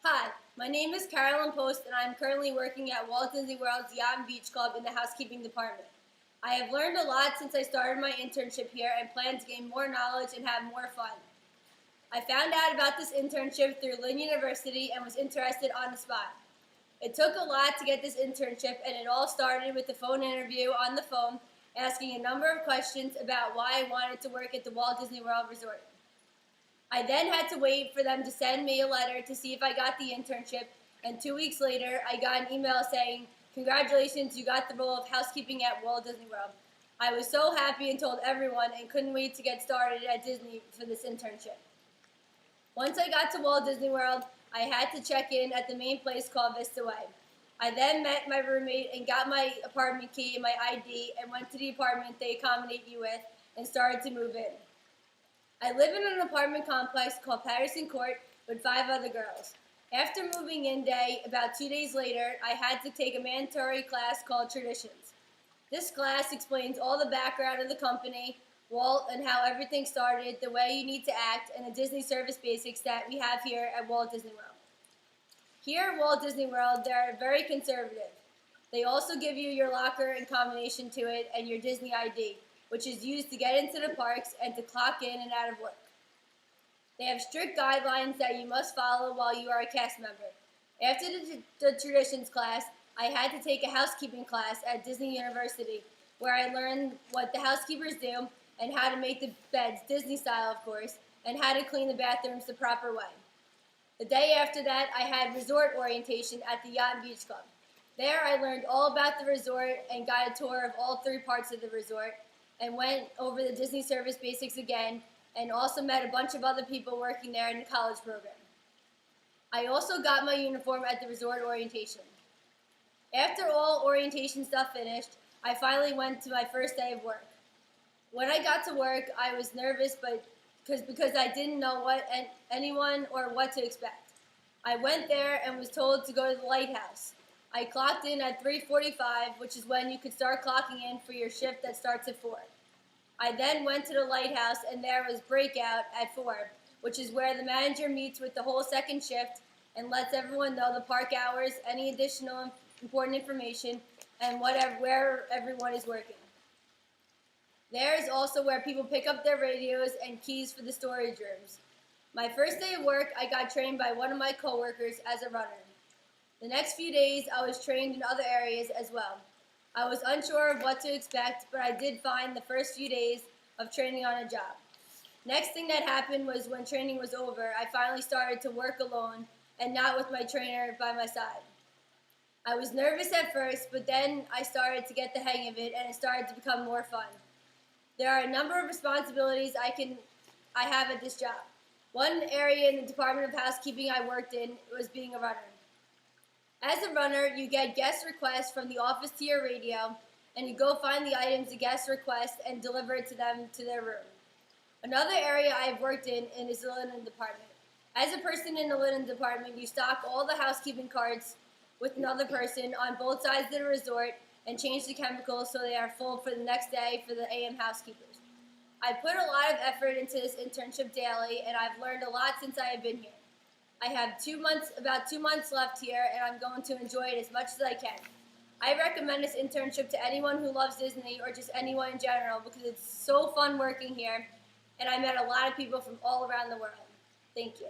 Hi, my name is Carolyn Post, and I'm currently working at Walt Disney World's Yacht and Beach Club in the housekeeping department. I have learned a lot since I started my internship here and plan to gain more knowledge and have more fun. I found out about this internship through Lynn University and was interested on the spot. It took a lot to get this internship, and it all started with a phone interview on the phone asking a number of questions about why I wanted to work at the Walt Disney World Resort. I then had to wait for them to send me a letter to see if I got the internship, and 2 weeks later, I got an email saying, "Congratulations, you got the role of housekeeping at Walt Disney World." I was so happy and told everyone and couldn't wait to get started at Disney for this internship. Once I got to Walt Disney World, I had to check in at the main place called Vista Way. I then met my roommate and got my apartment key and my ID and went to the apartment they accommodate you with and started to move in. I live in an apartment complex called Patterson Court with 5 other girls. After moving in day, about 2 days later, I had to take a mandatory class called Traditions. This class explains all the background of the company, Walt, and how everything started, the way you need to act, and the Disney service basics that we have here at Walt Disney World. Here at Walt Disney World, they are very conservative. They also give you your locker in combination to it and your Disney ID, which is used to get into the parks and to clock in and out of work. They have strict guidelines that you must follow while you are a cast member. After the Traditions class, I had to take a housekeeping class at Disney University, where I learned what the housekeepers do and how to make the beds Disney style, of course, and how to clean the bathrooms the proper way. The day after that, I had resort orientation at the Yacht and Beach Club. There, I learned all about the resort and got a tour of all 3 parts of the resort and went over the Disney service basics again and also met a bunch of other people working there in the college program. I also got my uniform at the resort orientation. After all orientation stuff finished, I finally went to my first day of work. When I got to work, I was nervous because I didn't know anyone or what to expect. I went there and was told to go to the lighthouse. I clocked in at 3:45, which is when you could start clocking in for your shift that starts at 4. I then went to the lighthouse, and there was breakout at 4, which is where the manager meets with the whole second shift and lets everyone know the park hours, any additional important information, and where everyone is working. There is also where people pick up their radios and keys for the storage rooms. My first day of work, I got trained by one of my coworkers as a runner. The next few days, I was trained in other areas as well. I was unsure of what to expect, but I did find the first few days of training on a job. Next thing that happened was when training was over, I finally started to work alone and not with my trainer by my side. I was nervous at first, but then I started to get the hang of it, and it started to become more fun. There are a number of responsibilities I have at this job. One area in the Department of Housekeeping I worked in was being a runner. As a runner, you get guest requests from the office to your radio, and you go find the items the guests request and deliver it to them to their room. Another area I've worked in is the linen department. As a person in the linen department, you stock all the housekeeping carts with another person on both sides of the resort and change the chemicals so they are full for the next day for the AM housekeepers. I put a lot of effort into this internship daily, and I've learned a lot since I have been here. I have about 2 months left here, and I'm going to enjoy it as much as I can. I recommend this internship to anyone who loves Disney or just anyone in general because it's so fun working here, and I met a lot of people from all around the world. Thank you.